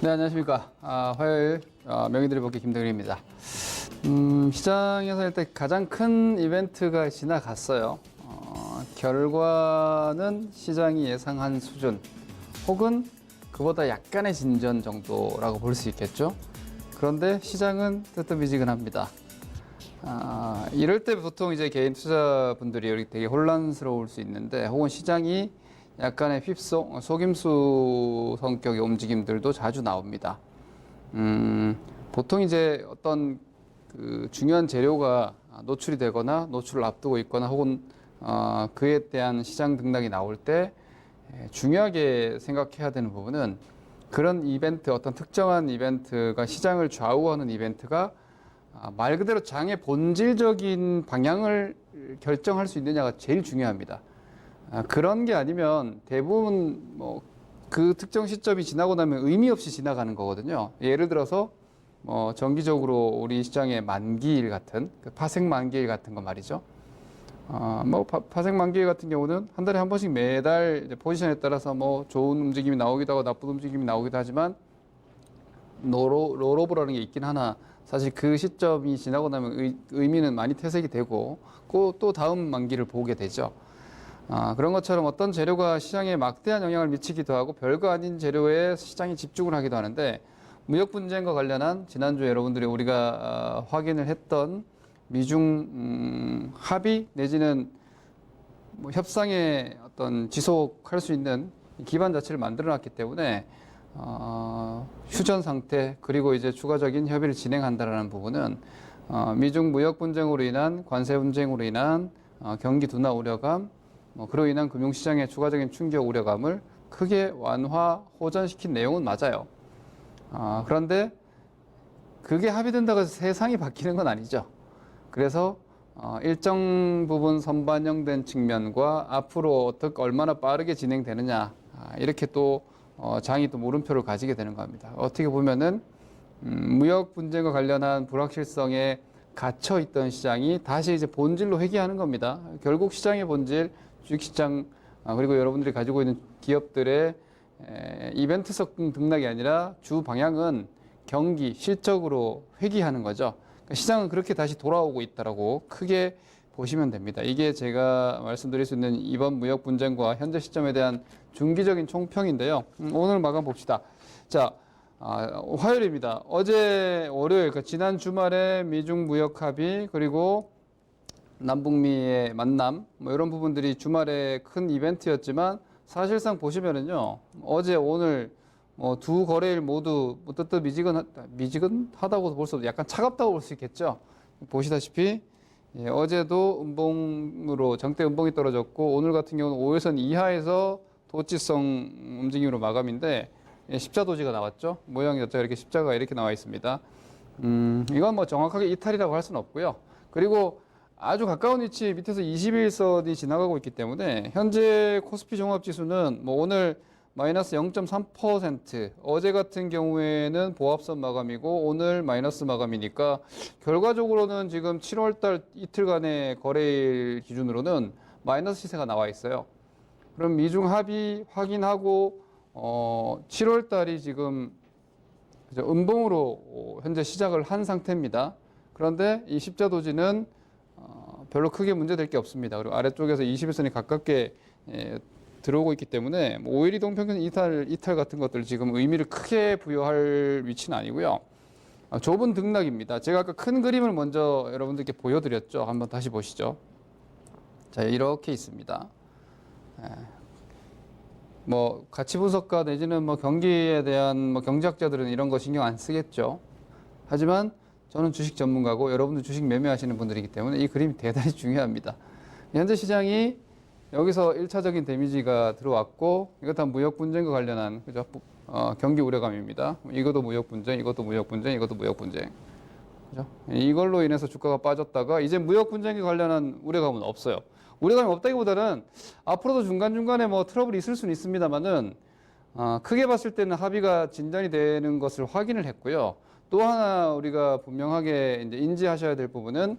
네, 안녕하십니까. 화요일 명의들의 복귀 김동일입니다. 시장에서 일단 가장 큰 이벤트가 지나갔어요. 결과는 시장이 예상한 수준 혹은 그보다 약간의 진전 정도라고 볼 수 있겠죠. 그런데 시장은 뜨뜻미지근합니다. 이럴 때 보통 이제 개인 투자분들이 되게 혼란스러울 수 있는데, 혹은 시장이 약간의 휩속, 속임수 성격의 움직임들도 자주 나옵니다. 보통 이제 어떤 그 중요한 재료가 노출이 되거나 노출을 앞두고 있거나 혹은 그에 대한 시장 등락이 나올 때 중요하게 생각해야 되는 부분은, 그런 이벤트, 어떤 특정한 이벤트가 시장을 좌우하는 이벤트가 말 그대로 장의 본질적인 방향을 결정할 수 있느냐가 제일 중요합니다. 그런 게 아니면 대부분 뭐 그 특정 시점이 지나고 나면 의미 없이 지나가는 거거든요. 예를 들어서 정기적으로 우리 시장의 만기일 같은, 그 파생 만기일 같은 거 말이죠. 파생 만기일 같은 경우는 한 달에 한 번씩 매달 이제 포지션에 따라서 뭐 좋은 움직임이 나오기도 하고 나쁜 움직임이 나오기도 하지만 롤오버라는 게 있긴 하나, 사실 그 시점이 지나고 나면 의미는 많이 퇴색이 되고 또 다음 만기를 보게 되죠. 그런 것처럼 어떤 재료가 시장에 막대한 영향을 미치기도 하고 별거 아닌 재료에 시장이 집중을 하기도 하는데, 무역 분쟁과 관련한 지난주에 여러분들이 우리가 확인을 했던 미중 합의 내지는 뭐 협상의 어떤 지속할 수 있는 기반 자체를 만들어 놨기 때문에 휴전 상태, 그리고 이제 추가적인 협의를 진행한다라는 부분은 미중 무역 분쟁으로 인한 관세 분쟁으로 인한 경기 둔화 우려감, 그로 인한 금융시장의 추가적인 충격 우려감을 크게 호전시킨 내용은 맞아요. 그런데 그게 합의된다고 해서 세상이 바뀌는 건 아니죠. 그래서 일정 부분 선반영된 측면과 앞으로 얼마나 빠르게 진행되느냐, 이렇게 또 장이 또 물음표를 가지게 되는 겁니다. 어떻게 보면은 무역 분쟁과 관련한 불확실성에 갇혀 있던 시장이 다시 이제 본질로 회귀하는 겁니다. 결국 시장의 본질, 주식시장, 그리고 여러분들이 가지고 있는 기업들의 이벤트성 등락이 아니라 주 방향은 경기, 실적으로 회귀하는 거죠. 그러니까 시장은 그렇게 다시 돌아오고 있다라고 크게 보시면 됩니다. 이게 제가 말씀드릴 수 있는 이번 무역 분쟁과 현재 시점에 대한 중기적인 총평인데요. 오늘 마감 봅시다. 자, 화요일입니다. 어제 월요일, 그러니까 지난 주말에 미중 무역 합의, 그리고 남북미의 만남, 뭐 이런 부분들이 주말에 큰 이벤트였지만, 사실상 보시면은요, 어제 오늘 두 거래일 모두 미지근하다고 볼 수 없고 약간 차갑다고 볼 수 있겠죠. 보시다시피 어제도 장대 음봉이 떨어졌고, 오늘 같은 경우는 5일선 이하에서 도치성 움직임으로 마감인데, 십자도지가 나왔죠. 모양이 이렇게 십자가 이렇게 나와 있습니다. 이건 뭐 정확하게 이탈이라고 할 수는 없고요. 그리고 아주 가까운 위치 밑에서 21선이 지나가고 있기 때문에 현재 코스피 종합지수는 뭐 오늘 마이너스 0.3%, 어제 같은 경우에는 보합선 마감이고 오늘 마이너스 마감이니까 결과적으로는 지금 7월달 이틀간의 거래일 기준으로는 마이너스 시세가 나와 있어요. 그럼 미중 합의 확인하고 7월달이 지금 음봉으로 현재 시작을 한 상태입니다. 그런데 이 십자도지는 별로 크게 문제될 게 없습니다. 그리고 아래쪽에서 21선이 가깝게 들어오고 있기 때문에 5일 이동평균 이탈 같은 것들 지금 의미를 크게 부여할 위치는 아니고요. 좁은 등락입니다. 제가 아까 큰 그림을 먼저 여러분들께 보여드렸죠. 한번 다시 보시죠. 자, 이렇게 있습니다. 뭐 가치 분석가 내지는 뭐 경기에 대한 경제학자들은 이런 거 신경 안 쓰겠죠. 하지만 저는 주식 전문가고 여러분들 주식 매매하시는 분들이기 때문에 이 그림이 대단히 중요합니다. 현재 시장이 여기서 1차적인 데미지가 들어왔고, 이것 다 무역 분쟁과 관련한, 그죠? 경기 우려감입니다. 이것도 무역 분쟁, 이것도 무역 분쟁, 이것도 무역 분쟁. 그죠? 이걸로 인해서 주가가 빠졌다가 이제 무역 분쟁에 관련한 우려감은 없어요. 우려감이 없다기보다는 앞으로도 중간중간에 뭐 트러블이 있을 수는 있습니다만은 크게 봤을 때는 합의가 진전이 되는 것을 확인을 했고요. 또 하나 우리가 분명하게 이제 인지하셔야 될 부분은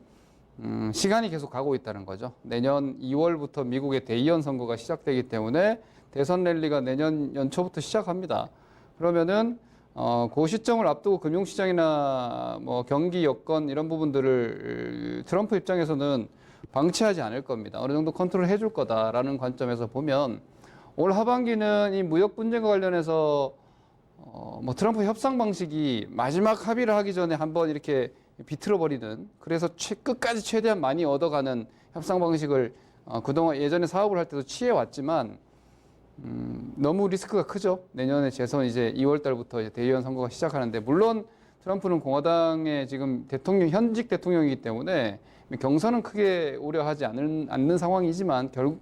시간이 계속 가고 있다는 거죠. 내년 2월부터 미국의 대의원 선거가 시작되기 때문에 대선 랠리가 내년 연초부터 시작합니다. 그러면은 그 시점을 앞두고 금융시장이나 뭐 경기 여건 이런 부분들을 트럼프 입장에서는 방치하지 않을 겁니다. 어느 정도 컨트롤 해줄 거다라는 관점에서 보면 올 하반기는 이 무역 분쟁과 관련해서 뭐 트럼프 협상 방식이 마지막 합의를 하기 전에 한번 이렇게 비틀어버리는, 그래서 끝까지 최대한 많이 얻어가는 협상 방식을 그동안 예전에 사업을 할 때도 취해왔지만 너무 리스크가 크죠. 내년에 재선 이제 2월 달부터 이제 대의원 선거가 시작하는데, 물론 트럼프는 공화당의 지금 현직 대통령이기 때문에 경선은 크게 우려하지 않는 상황이지만 결국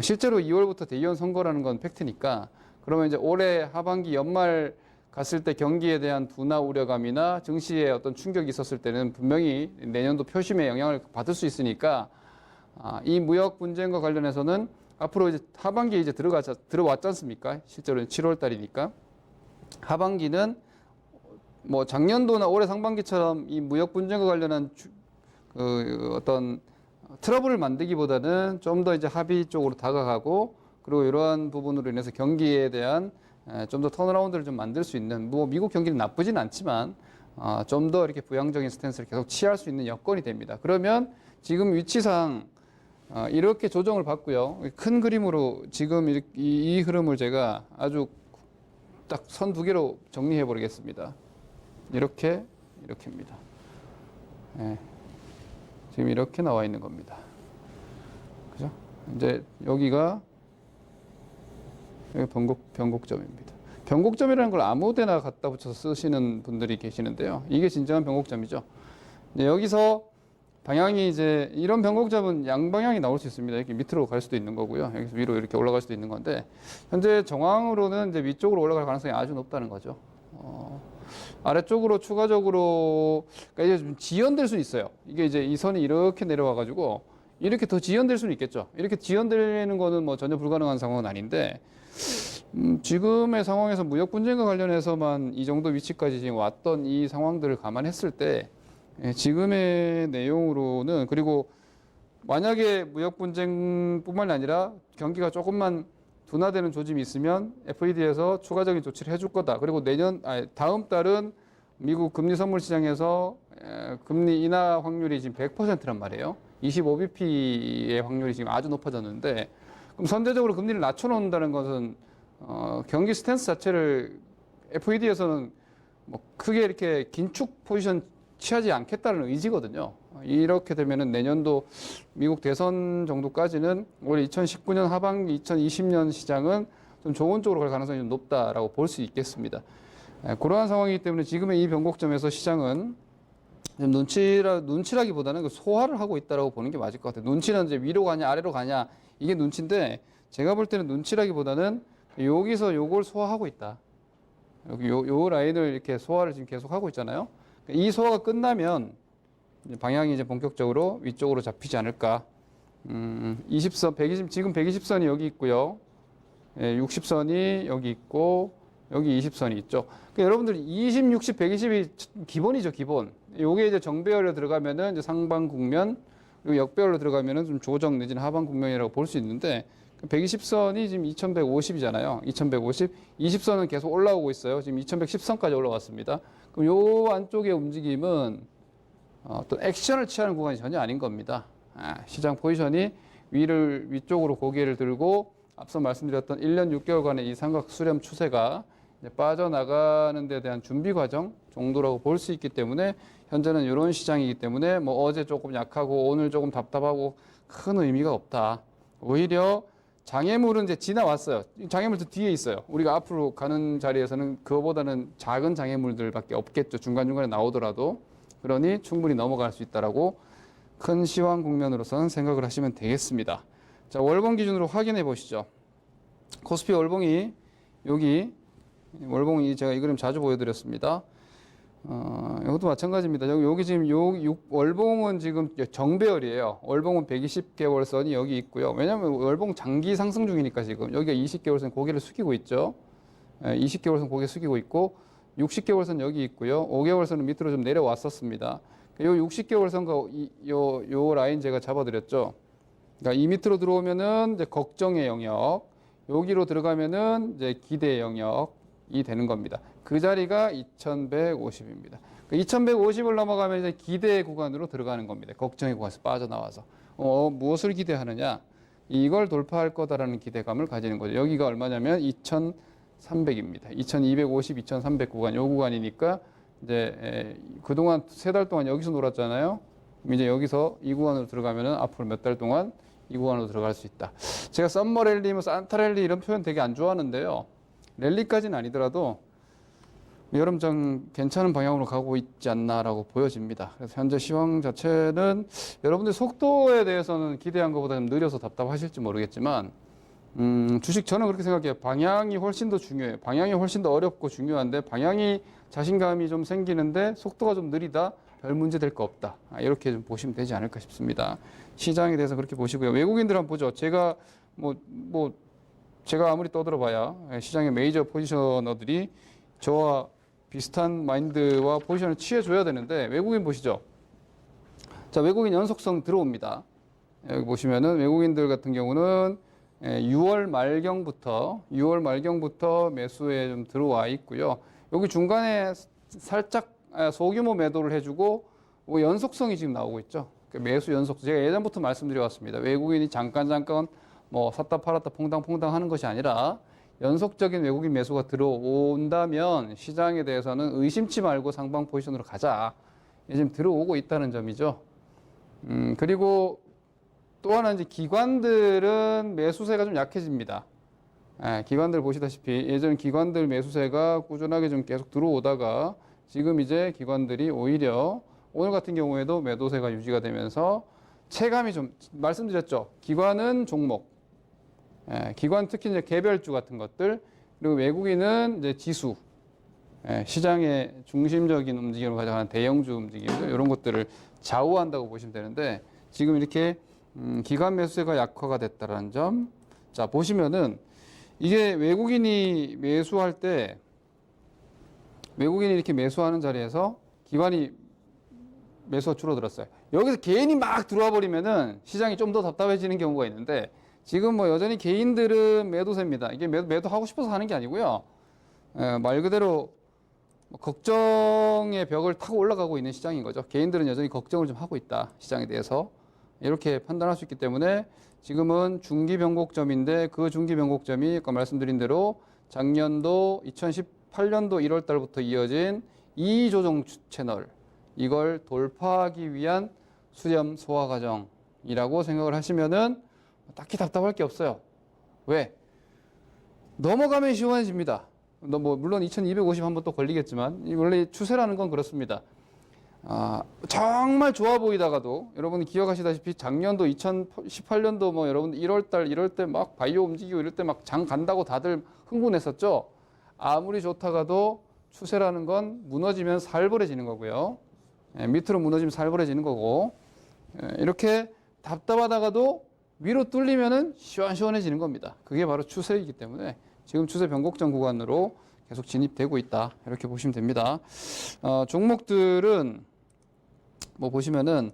실제로 2월부터 대의원 선거라는 건 팩트니까, 그러면 이제 올해 하반기 연말 갔을 때 경기에 대한 둔화 우려감이나 증시에 어떤 충격이 있었을 때는 분명히 내년도 표심에 영향을 받을 수 있으니까, 이 무역 분쟁과 관련해서는 앞으로 이제 하반기에 이제 들어왔지 않습니까? 실제로는 7월 달이니까. 하반기는 뭐 작년도나 올해 상반기처럼 이 무역 분쟁과 관련한 어떤 트러블을 만들기보다는 좀 더 이제 합의 쪽으로 다가가고, 그리고 이러한 부분으로 인해서 경기에 대한 좀 더 턴어라운드를 좀 만들 수 있는, 뭐 미국 경기는 나쁘진 않지만 좀 더 이렇게 부양적인 스탠스를 계속 취할 수 있는 여건이 됩니다. 그러면 지금 위치상 이렇게 조정을 받고요. 큰 그림으로 지금 이 흐름을 제가 아주 딱 선 두 개로 정리해 버리겠습니다. 이렇게입니다. 네. 지금 이렇게 나와 있는 겁니다. 그죠? 이제 여기가 변곡점입니다. 변곡점이라는 걸 아무데나 갖다 붙여서 쓰시는 분들이 계시는데요. 이게 진정한 변곡점이죠. 여기서 방향이 이제 이런 변곡점은 양방향이 나올 수 있습니다. 이렇게 밑으로 갈 수도 있는 거고요. 여기서 위로 이렇게 올라갈 수도 있는 건데, 현재 정황으로는 이제 위쪽으로 올라갈 가능성이 아주 높다는 거죠. 아래쪽으로 추가적으로, 그러니까 이제 좀 지연될 수는 있어요. 이게 이제 이 선이 이렇게 내려와가지고 이렇게 더 지연될 수는 있겠죠. 이렇게 지연되는 거는 뭐 전혀 불가능한 상황은 아닌데, 지금의 상황에서 무역 분쟁과 관련해서만 이 정도 위치까지 지금 왔던 이 상황들을 감안했을 때, 지금의 내용으로는, 그리고 만약에 무역 분쟁뿐만 아니라 경기가 조금만 둔화되는 조짐이 있으면 FED에서 추가적인 조치를 해줄 거다. 그리고 다음 달은 미국 금리 선물 시장에서 금리 인하 확률이 지금 100%란 말이에요. 25bp의 확률이 지금 아주 높아졌는데, 그럼 선제적으로 금리를 낮춰놓는다는 것은 경기 스탠스 자체를 FED에서는 뭐 크게 이렇게 긴축 포지션 취하지 않겠다는 의지거든요. 이렇게 되면은 내년도 미국 대선 정도까지는 올해 2019년 하반기 2020년 시장은 좀 좋은 쪽으로 갈 가능성이 좀 높다라고 볼 수 있겠습니다. 그러한 상황이기 때문에 지금의 이 변곡점에서 시장은 좀 눈치라기보다는 소화를 하고 있다라고 보는 게 맞을 것 같아요. 눈치는 이제 위로 가냐 아래로 가냐 이게 눈치인데, 제가 볼 때는 눈치라기보다는 여기서 요걸 소화하고 있다. 여기 요 라인을 이렇게 소화를 지금 계속 하고 있잖아요. 이 소화가 끝나면 방향이 이제 본격적으로 위쪽으로 잡히지 않을까. 20선, 120, 지금 120선이 여기 있고요. 60선이 여기 있고, 여기 20선이 있죠. 그러니까 여러분들 20, 60, 120이 기본이죠, 기본. 요게 이제 정배열로 들어가면은 이제 상방 국면, 그리고 역배열로 들어가면은 좀 조정 내지는 하방 국면이라고 볼 수 있는데, 120선이 지금 2150이잖아요. 2150. 20선은 계속 올라오고 있어요. 지금 2110선까지 올라왔습니다. 그럼 요 안쪽의 움직임은 또 액션을 취하는 구간이 전혀 아닌 겁니다. 시장 포지션이 위쪽으로 고개를 들고 앞서 말씀드렸던 1년 6개월간의 이 삼각 수렴 추세가 이제 빠져나가는 데 대한 준비 과정 정도라고 볼 수 있기 때문에, 현재는 이런 시장이기 때문에 뭐 어제 조금 약하고 오늘 조금 답답하고 큰 의미가 없다. 오히려 장애물은 이제 지나왔어요. 장애물도 뒤에 있어요. 우리가 앞으로 가는 자리에서는 그거보다는 작은 장애물들밖에 없겠죠. 중간중간에 나오더라도. 그러니 충분히 넘어갈 수 있다라고 큰 시황 국면으로서는 생각을 하시면 되겠습니다. 자, 월봉 기준으로 확인해 보시죠. 코스피 월봉이 여기, 월봉이 제가 이 그림 자주 보여드렸습니다. 이것도 마찬가지입니다. 여기 지금 월봉은 지금 정배열이에요. 월봉은 120개월선이 여기 있고요. 왜냐하면 월봉 장기 상승 중이니까 지금 여기가 20개월선 고개를 숙이고 있죠. 20개월선 고개 숙이고 있고, 60개월선 여기 있고요. 5개월선은 밑으로 좀 내려왔었습니다. 요 60개월선과 요 라인 제가 잡아드렸죠. 그러니까 이 밑으로 들어오면은 이제 걱정의 영역, 여기로 들어가면은 이제 기대의 영역, 되는 겁니다. 그 자리가 2150입니다. 2150을 넘어가면 이제 기대 구간으로 들어가는 겁니다. 걱정의 구간에서 빠져나와서 무엇을 기대하느냐? 이걸 돌파할 거다라는 기대감을 가지는 거죠. 여기가 얼마냐면 2300입니다. 2250, 2300 구간, 요 구간이니까 이제 그동안 3달 동안 여기서 놀았잖아요. 이제 여기서 이 구간으로 들어가면은 앞으로 몇 달 동안 이 구간으로 들어갈 수 있다. 제가 썸머 랠리, 뭐 산타 랠리 이런 표현 되게 안 좋아하는데요. 랠리까지는 아니더라도 여름 좀 괜찮은 방향으로 가고 있지 않나라고 보여집니다. 그래서 현재 시황 자체는 여러분들 속도에 대해서는 기대한 것보다 좀 느려서 답답하실지 모르겠지만 주식 저는 그렇게 생각해요. 방향이 훨씬 더 중요해요. 방향이 훨씬 더 어렵고 중요한데 방향이 자신감이 좀 생기는데 속도가 좀 느리다. 별 문제 될 거 없다. 이렇게 좀 보시면 되지 않을까 싶습니다. 시장에 대해서 그렇게 보시고요. 외국인들 한번 보죠. 제가 제가 아무리 떠들어봐야 시장의 메이저 포지셔너들이 저와 비슷한 마인드와 포지션을 취해줘야 되는데 외국인 보시죠. 자, 외국인 연속성 들어옵니다. 여기 보시면은 외국인들 같은 경우는 6월 말경부터 매수에 좀 들어와 있고요. 여기 중간에 살짝 소규모 매도를 해주고 연속성이 지금 나오고 있죠. 매수 연속. 제가 예전부터 말씀드려왔습니다. 외국인이 잠깐 뭐 샀다 팔았다 퐁당퐁당 하는 것이 아니라 연속적인 외국인 매수가 들어온다면 시장에 대해서는 의심치 말고 상방 포지션으로 가자. 지금 들어오고 있다는 점이죠. 그리고 또 하나 이제 기관들은 매수세가 좀 약해집니다. 기관들 보시다시피 예전 기관들 매수세가 꾸준하게 좀 계속 들어오다가 지금 이제 기관들이 오히려 오늘 같은 경우에도 매도세가 유지가 되면서 체감이 좀 말씀드렸죠. 기관은 종목, 기관 특히 이제 개별주 같은 것들 그리고 외국인은 이제 지수, 시장의 중심적인 움직임을 가져가는 대형주 움직임들 이런 것들을 좌우한다고 보시면 되는데 지금 이렇게 기관 매수세가 약화가 됐다는 점. 자 보시면은 이게 외국인이 매수할 때 외국인이 이렇게 매수하는 자리에서 기관이 매수가 줄어들었어요. 여기서 개인이 막 들어와 버리면은 시장이 좀 더 답답해지는 경우가 있는데 지금 뭐 여전히 개인들은 매도세입니다. 이게 매도하고 싶어서 하는 게 아니고요. 말 그대로 걱정의 벽을 타고 올라가고 있는 시장인 거죠. 개인들은 여전히 걱정을 좀 하고 있다. 시장에 대해서. 이렇게 판단할 수 있기 때문에 지금은 중기 변곡점인데 그 중기 변곡점이 아까 말씀드린 대로 작년도 2018년도 1월 달부터 이어진 이조정 채널 이걸 돌파하기 위한 수렴 소화 과정이라고 생각을 하시면은 딱히 답답할 게 없어요. 왜? 넘어가면 시원해집니다. 물론 2250 한번 또 걸리겠지만 원래 추세라는 건 그렇습니다. 정말 좋아 보이다가도 여러분이 기억하시다시피 작년도 2018년도 뭐 여러분 1월달 이럴 때 막 바이오 움직이고 이럴 때 막 장 간다고 다들 흥분했었죠. 아무리 좋다가도 추세라는 건 무너지면 살벌해지는 거고요. 밑으로 무너지면 살벌해지는 거고 이렇게 답답하다가도 위로 뚫리면은 시원시원해지는 겁니다. 그게 바로 추세이기 때문에 지금 추세 변곡점 구간으로 계속 진입되고 있다. 이렇게 보시면 됩니다. 종목들은 뭐 보시면은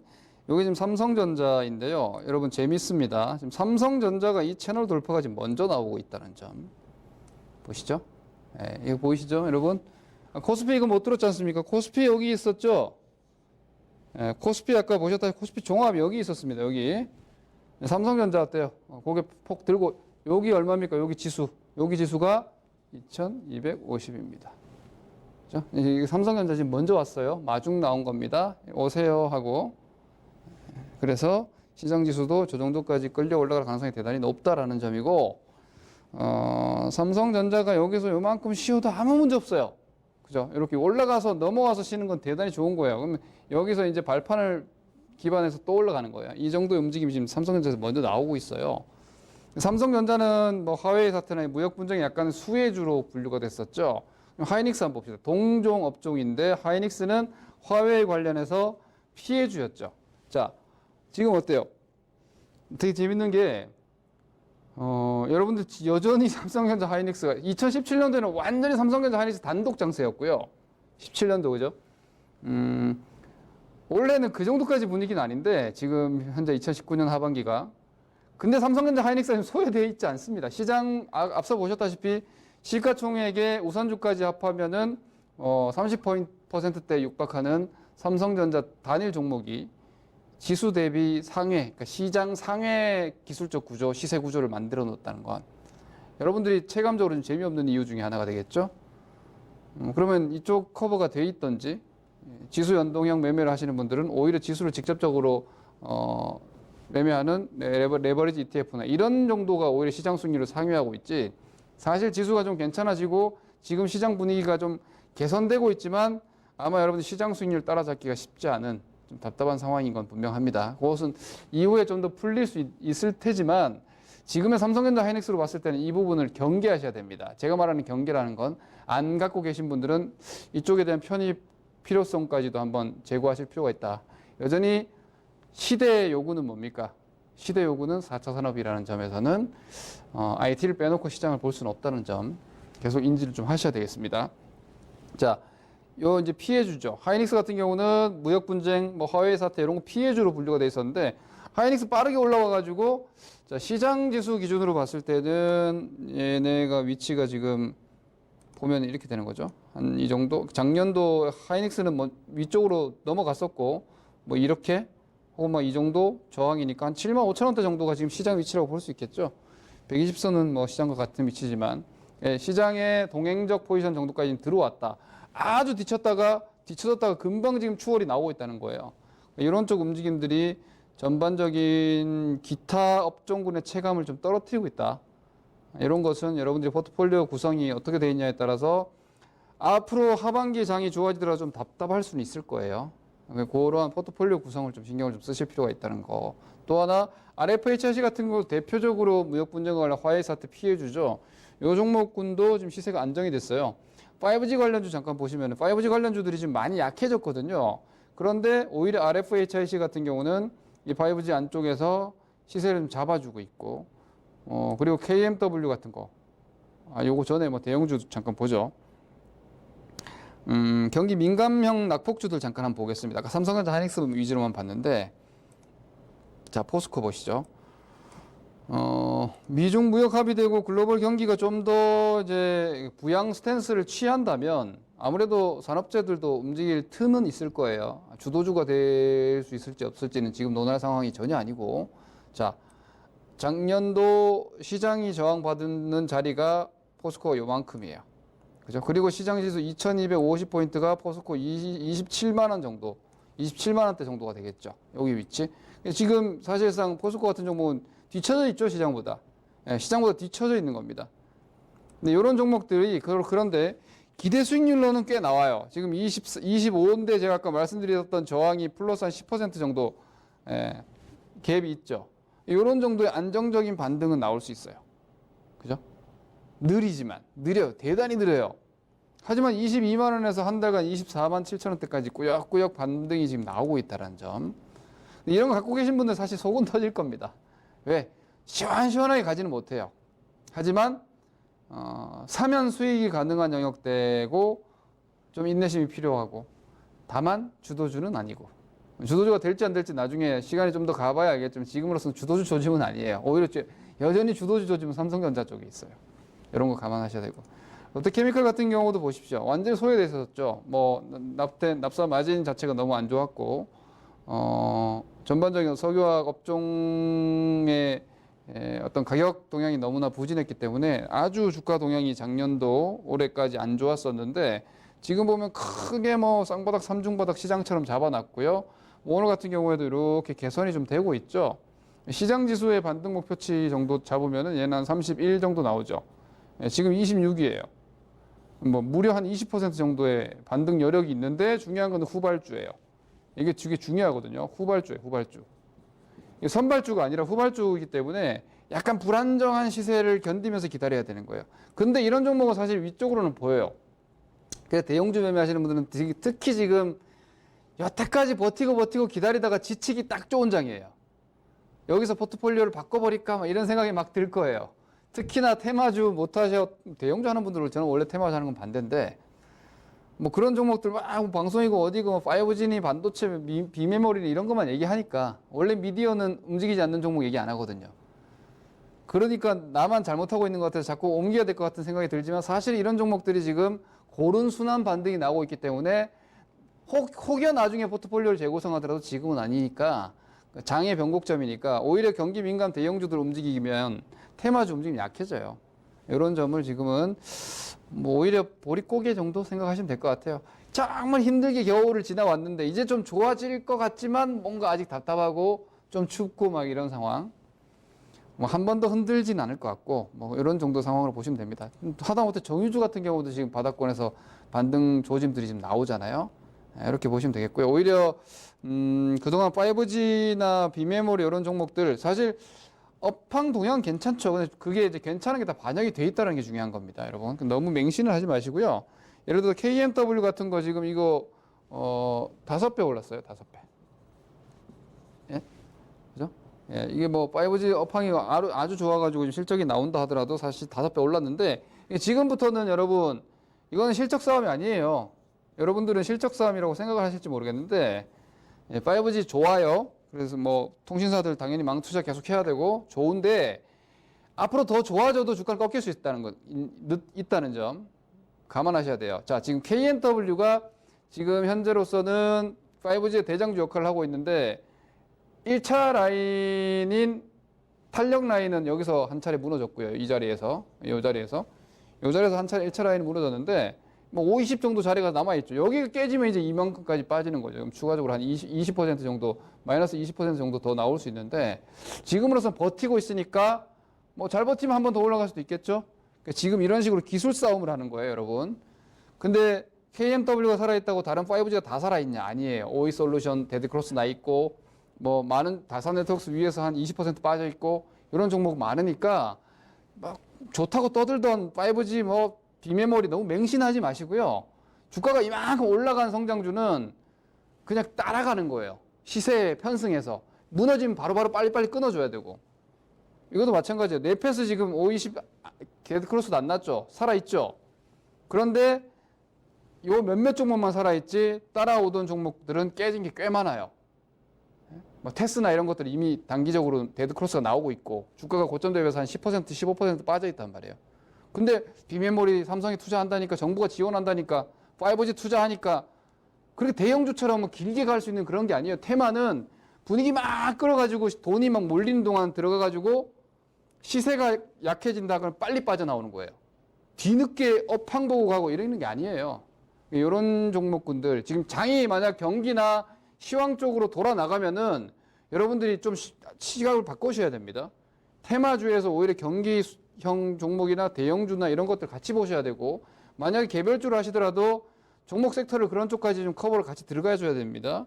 여기 지금 삼성전자인데요. 여러분 재밌습니다. 지금 삼성전자가 이 채널 돌파가 지금 먼저 나오고 있다는 점 보시죠. 이거 보이시죠, 여러분? 코스피 이거 못 들었지 않습니까? 코스피 여기 있었죠. 코스피 아까 보셨다시피 코스피 종합 여기 있었습니다. 여기 삼성전자 어때요? 고개 폭 들고 여기 얼마입니까? 여기 지수. 여기 지수가 2250입니다. 그렇죠? 이게 삼성전자 지금 먼저 왔어요. 마중 나온 겁니다. 오세요 하고. 그래서 시장지수도 저 정도까지 끌려 올라갈 가능성이 대단히 높다라는 점이고, 삼성전자가 여기서 요만큼 쉬어도 아무 문제 없어요. 그죠? 이렇게 올라가서 넘어와서 쉬는 건 대단히 좋은 거예요. 그러면 여기서 이제 발판을 기반해서 또 올라가는 거예요. 이 정도의 움직임이 지금 삼성전자에서 먼저 나오고 있어요. 삼성전자는 뭐 화웨이 사태나 무역 분쟁이 약간 수혜주로 분류가 됐었죠. 하이닉스 한번 봅시다. 동종 업종인데 하이닉스는 화웨이 관련해서 피해주였죠. 자, 지금 어때요? 되게 재밌는 게 여러분들 여전히 삼성전자 하이닉스가 2017년도에는 완전히 삼성전자 하이닉스 단독 장세였고요. 17년도 그죠? 원래는 그 정도까지 분위기는 아닌데 지금 현재 2019년 하반기가 근데 삼성전자 하이닉스가 소외되어 있지 않습니다. 시장 앞서 보셨다시피 시가총액의 우선주까지 합하면은 30%대 육박하는 삼성전자 단일 종목이 지수 대비 상회, 그러니까 시장 상회 기술적 구조, 시세 구조를 만들어 놓았다는 건 여러분들이 체감적으로 좀 재미없는 이유 중에 하나가 되겠죠. 그러면 이쪽 커버가 돼 있던지 지수 연동형 매매를 하시는 분들은 오히려 지수를 직접적으로 매매하는 레버리지 ETF나 이런 정도가 오히려 시장 수익률을 상회하고 있지, 사실 지수가 좀 괜찮아지고 지금 시장 분위기가 좀 개선되고 있지만 아마 여러분들 시장 수익률 따라잡기가 쉽지 않은 좀 답답한 상황인 건 분명합니다. 그것은 이후에 좀 더 풀릴 수 있을 테지만 지금의 삼성전자 하이닉스로 봤을 때는 이 부분을 경계하셔야 됩니다. 제가 말하는 경계라는 건 안 갖고 계신 분들은 이쪽에 대한 편입 필요성까지도 한번 제고하실 필요가 있다. 여전히 시대의 요구는 뭡니까? 시대 요구는 4차 산업이라는 점에서는 IT를 빼놓고 시장을 볼 수는 없다는 점 계속 인지를 좀 하셔야 되겠습니다. 자, 요 이제 피해주죠. 하이닉스 같은 경우는 무역 분쟁, 뭐 화웨이 사태 이런 거 피해주로 분류가 돼 있었는데 하이닉스 빠르게 올라와가지고 자, 시장 지수 기준으로 봤을 때는 얘네가 위치가 지금 보면 이렇게 되는 거죠. 한 이 정도. 작년도 하이닉스는 뭐 위쪽으로 넘어갔었고 뭐 이렇게 혹은 뭐 이 정도 저항이니까 한 7만 5천 원대 정도가 지금 시장 위치라고 볼 수 있겠죠. 120선은 뭐 시장과 같은 위치지만 시장의 동행적 포지션 정도까지 들어왔다. 아주 뒤쳐졌다가 금방 지금 추월이 나오고 있다는 거예요. 이런 쪽 움직임들이 전반적인 기타 업종군의 체감을 좀 떨어뜨리고 있다. 이런 것은 여러분들이 포트폴리오 구성이 어떻게 되어 있냐에 따라서 앞으로 하반기 장이 좋아지더라도 좀 답답할 수는 있을 거예요. 그러한 포트폴리오 구성을 좀 신경을 좀 쓰실 필요가 있다는 거. 또 하나 RFHIC 같은 거 대표적으로 무역 분쟁과 관련 화웨이 사태 피해주죠. 이 종목군도 지금 시세가 안정이 됐어요. 5G 관련주 잠깐 보시면 5G 관련주들이 지금 많이 약해졌거든요. 그런데 오히려 RFHIC 같은 경우는 이 5G 안쪽에서 시세를 좀 잡아주고 있고, 그리고 KMW 같은 거, 요거 전에 뭐 대형주 잠깐 보죠. 경기 민감형 낙폭주들 잠깐 한번 보겠습니다. 아까 삼성전자 하이닉스 위주로만 봤는데, 자, 포스코 보시죠. 미중 무역 합의되고 글로벌 경기가 좀 더 이제 부양 스탠스를 취한다면 아무래도 산업재들도 움직일 틈은 있을 거예요. 주도주가 될 수 있을지 없을지는 지금 논할 상황이 전혀 아니고, 자, 작년도 시장이 저항받는 자리가 포스코가 요만큼이에요. 그죠? 그리고 시장 지수 2250포인트가 포스코 27만 원 정도, 27만 원대 정도가 되겠죠. 여기 위치. 지금 사실상 포스코 같은 종목은 뒤쳐져 있죠, 시장보다. 시장보다 뒤쳐져 있는 겁니다. 근데 이런 종목들이 그런데 기대 수익률로는 꽤 나와요. 지금 25인데 제가 아까 말씀드렸던 저항이 플러스 한 10% 정도 갭이 있죠. 이런 정도의 안정적인 반등은 나올 수 있어요. 그죠? 느려요. 대단히 느려요. 하지만 22만 원에서 한 달간 24만 7천 원대까지 꾸역꾸역 반등이 지금 나오고 있다는 점. 이런 거 갖고 계신 분들 사실 속은 터질 겁니다. 왜? 시원시원하게 가지는 못해요. 하지만 사면 수익이 가능한 영역대고 좀 인내심이 필요하고, 다만 주도주는 아니고, 주도주가 될지 안 될지 나중에 시간이 좀 더 가봐야 알겠지만 지금으로서는 주도주 조짐은 아니에요. 오히려 여전히 주도주 조짐은 삼성전자 쪽에 있어요. 이런 거 감안하셔야 되고. 롯데케미칼 같은 경우도 보십시오. 완전히 소외돼 있었죠. 뭐 납사 마진 자체가 너무 안 좋았고, 전반적인 석유화학 업종의 어떤 가격 동향이 너무나 부진했기 때문에 아주 주가 동향이 작년도 올해까지 안 좋았었는데, 지금 보면 크게 뭐 쌍바닥 삼중바닥 시장처럼 잡아놨고요. 오늘 같은 경우에도 이렇게 개선이 좀 되고 있죠. 시장 지수의 반등 목표치 정도 잡으면은 얘는 한 31 정도 나오죠. 지금 26이에요. 뭐 무려 한 20% 정도의 반등 여력이 있는데, 중요한 건 후발주예요. 이게 중요하거든요. 후발주예요, 후발주. 선발주가 아니라 후발주이기 때문에 약간 불안정한 시세를 견디면서 기다려야 되는 거예요. 근데 이런 종목은 사실 위쪽으로는 보여요. 그래서 대형주 매매하시는 분들은 특히 지금 여태까지 버티고 기다리다가 지치기 딱 좋은 장이에요. 여기서 포트폴리오를 바꿔버릴까 막 이런 생각이 막 들 거예요. 특히나 테마주 대형주 하는 분들은 저는 원래 테마주 하는 건 반대인데, 뭐 그런 종목들 막 방송이고 어디고 뭐 5G니 반도체 비메모리니 이런 것만 얘기하니까 원래 미디어는 움직이지 않는 종목 얘기 안 하거든요. 그러니까 나만 잘못하고 있는 것 같아서 자꾸 옮겨야 될 것 같은 생각이 들지만 사실 이런 종목들이 지금 고른 순환 반등이 나오고 있기 때문에 혹여 나중에 포트폴리오를 재구성하더라도 지금은 아니니까 장의 변곡점이니까 오히려 경기 민감 대형주들 움직이면 테마주 움직임이 약해져요. 이런 점을 지금은 뭐 오히려 보릿고개 정도 생각하시면 될 것 같아요. 정말 힘들게 겨울을 지나왔는데 이제 좀 좋아질 것 같지만 뭔가 아직 답답하고 좀 춥고 막 이런 상황. 뭐 한 번 더 흔들진 않을 것 같고 뭐 이런 정도 상황으로 보시면 됩니다. 하다못해 정유주 같은 경우도 지금 바닥권에서 반등 조짐들이 지금 나오잖아요. 이렇게 보시면 되겠고요. 오히려 그동안 5G나 비메모리 이런 종목들 사실 업황 동향 괜찮죠. 근데 그게 이제 괜찮은 게 다 반영이 돼 있다는 게 중요한 겁니다, 여러분. 너무 맹신을 하지 마시고요. 예를 들어 KMW 같은 거 지금 이거 5배 올랐어요. 5배. 예? 그죠? 예, 이게 뭐 5G 업황이 아주 좋아가지고 실적이 나온다 하더라도 사실 5배 올랐는데 지금부터는 여러분 이거는 실적 싸움이 아니에요. 여러분들은 실적 싸움이라고 생각을 하실지 모르겠는데 5G 좋아요. 그래서 뭐 통신사들 당연히 망 투자 계속 해야 되고 좋은데 앞으로 더 좋아져도 주가를 꺾일 수 있다는 점 감안하셔야 돼요. 자, 지금 KNW가 지금 현재로서는 5G의 대장주 역할을 하고 있는데 1차 라인인 탄력 라인은 여기서 한 차례 무너졌고요. 이 자리에서 한 차례 1차 라인이 무너졌는데 뭐 50 정도 자리가 남아있죠. 여기가 깨지면 이제 이만큼까지 빠지는 거죠. 그럼 추가적으로 한 20% 정도, 마이너스 20% 정도 더 나올 수 있는데 지금으로서는 버티고 있으니까 뭐 잘 버티면 한 번 더 올라갈 수도 있겠죠. 그러니까 지금 이런 식으로 기술 싸움을 하는 거예요, 여러분. 근데 KMW가 살아있다고 다른 5G가 다 살아있냐? 아니에요. OE솔루션, 데드크로스 나 있고 뭐 많은 다산 네트워크스 위에서 한 20% 빠져 있고 이런 종목 많으니까 막 좋다고 떠들던 5G 뭐 비메모리 너무 맹신하지 마시고요. 주가가 이만큼 올라간 성장주는 그냥 따라가는 거예요. 시세에 편승해서. 무너지면 바로바로 빨리빨리 끊어줘야 되고. 이것도 마찬가지예요. 네페스 지금 520 데드크로스도 안 났죠. 살아있죠. 그런데 요 몇몇 종목만 살아있지 따라오던 종목들은 깨진 게 꽤 많아요. 뭐 테스나 이런 것들이 이미 단기적으로 데드크로스가 나오고 있고 주가가 고점 대비해서 한 10% 15% 빠져 있단 말이에요. 근데 비메모리 삼성이 투자한다니까 정부가 지원한다니까 5G 투자하니까 그렇게 대형주처럼 뭐 길게 갈 수 있는 그런 게 아니에요. 테마는 분위기 막 끌어가지고 돈이 막 몰리는 동안 들어가가지고 시세가 약해진다 그러면 빨리 빠져나오는 거예요. 뒤늦게 업황 보고 가고 이러는 게 아니에요. 이런 종목군들 지금 장이 만약 경기나 시황 쪽으로 돌아 나가면은 여러분들이 좀 시각을 바꾸셔야 됩니다. 테마주에서 오히려 경기형 종목이나 대형주나 이런 것들 같이 보셔야 되고 만약에 개별주로 하시더라도 종목 섹터를 그런 쪽까지 좀 커버를 같이 들어가 줘야 됩니다.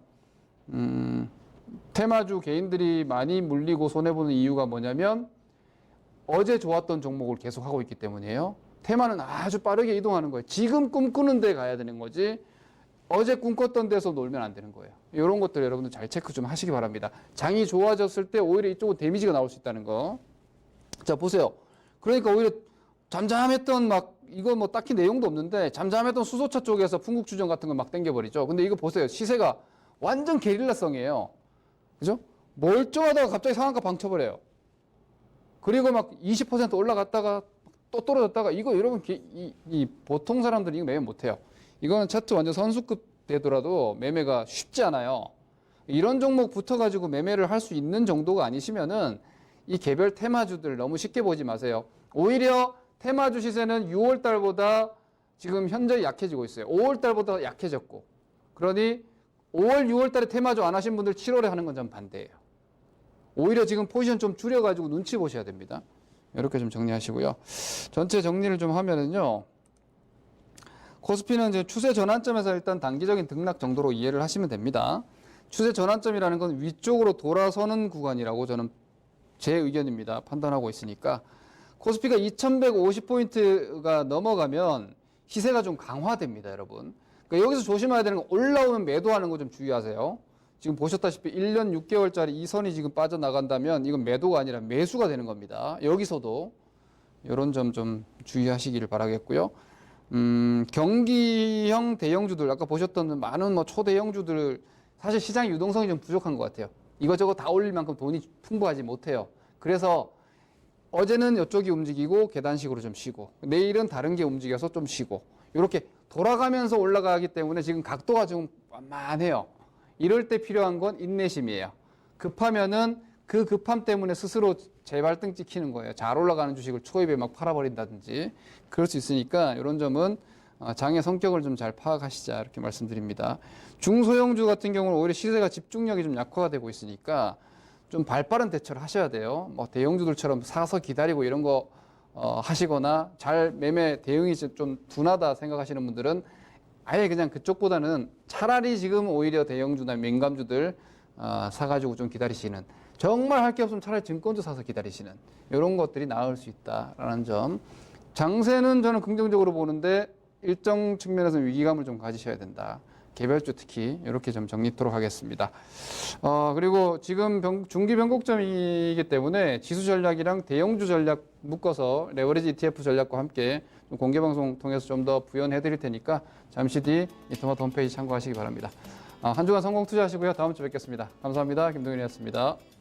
테마주 개인들이 많이 물리고 손해보는 이유가 뭐냐면 어제 좋았던 종목을 계속 하고 있기 때문이에요. 테마는 아주 빠르게 이동하는 거예요. 지금 꿈꾸는 데 가야 되는 거지 어제 꿈꿨던 데서 놀면 안 되는 거예요. 이런 것들 여러분들 잘 체크 좀 하시기 바랍니다. 장이 좋아졌을 때 오히려 이쪽은 데미지가 나올 수 있다는 거. 자, 보세요. 그러니까 오히려 잠잠했던 막 이거 뭐 딱히 내용도 없는데 잠잠했던 수소차 쪽에서 풍국주전 같은 거 막 땡겨버리죠. 근데 이거 보세요. 시세가 완전 게릴라성이에요. 그죠? 멀쩡하다가 갑자기 상한가 방쳐버려요. 그리고 막 20% 올라갔다가 또 떨어졌다가 이거 여러분 이 보통 사람들이 이거 매매 못해요. 이거는 차트 완전 선수급 되더라도 매매가 쉽지 않아요. 이런 종목 붙어가지고 매매를 할 수 있는 정도가 아니시면은 이 개별 테마주들 너무 쉽게 보지 마세요. 오히려 테마주 시세는 6월 달보다 지금 현재 약해지고 있어요. 5월 달보다 약해졌고. 그러니 5월, 6월 달에 테마주 안 하신 분들 7월에 하는 건 좀 반대예요. 오히려 지금 포지션 좀 줄여가지고 눈치 보셔야 됩니다. 이렇게 좀 정리하시고요. 전체 정리를 좀 하면은요. 코스피는 이제 추세 전환점에서 일단 단기적인 등락 정도로 이해를 하시면 됩니다. 추세 전환점이라는 건 위쪽으로 돌아서는 구간이라고 저는 제 의견입니다. 판단하고 있으니까. 코스피가 2150포인트가 넘어가면 시세가 좀 강화됩니다, 여러분. 그러니까 여기서 조심해야 되는 건 올라오면 매도하는 거 좀 주의하세요. 지금 보셨다시피 1년 6개월짜리 이 선이 지금 빠져나간다면 이건 매도가 아니라 매수가 되는 겁니다. 여기서도 이런 점 좀 주의하시기를 바라겠고요. 경기형 대형주들 아까 보셨던 많은 뭐 초대형주들 사실 시장의 유동성이 좀 부족한 것 같아요. 이것저것 다 올릴 만큼 돈이 풍부하지 못해요. 그래서 어제는 이쪽이 움직이고 계단식으로 좀 쉬고 내일은 다른 게 움직여서 좀 쉬고 이렇게 돌아가면서 올라가기 때문에 지금 각도가 좀 완만해요. 이럴 때 필요한 건 인내심이에요. 급하면은 그 급함 때문에 스스로 재발등 찍히는 거예요. 잘 올라가는 주식을 초입에 막 팔아버린다든지 그럴 수 있으니까 이런 점은 장의 성격을 좀 잘 파악하시자 이렇게 말씀드립니다. 중소형주 같은 경우는 오히려 시세가 집중력이 좀 약화가 되고 있으니까 좀 발빠른 대처를 하셔야 돼요. 뭐 대형주들처럼 사서 기다리고 이런 거 하시거나 잘 매매 대응이 좀 둔하다 생각하시는 분들은 아예 그냥 그쪽보다는 차라리 지금 오히려 대형주나 민감주들 사가지고 좀 기다리시는, 정말 할 게 없으면 차라리 증권주 사서 기다리시는 이런 것들이 나을 수 있다라는 점. 장세는 저는 긍정적으로 보는데 일정 측면에서 위기감을 좀 가지셔야 된다. 개별주 특히 이렇게 좀 정리토록 하겠습니다. 그리고 지금 중기 변곡점이기 때문에 지수 전략이랑 대형주 전략 묶어서 레버리지 ETF 전략과 함께 공개 방송 통해서 좀 더 부연해 드릴 테니까 잠시 뒤 이토마토 홈페이지 참고하시기 바랍니다. 한 주간 성공 투자하시고요. 다음 주에 뵙겠습니다. 감사합니다. 김동윤이었습니다.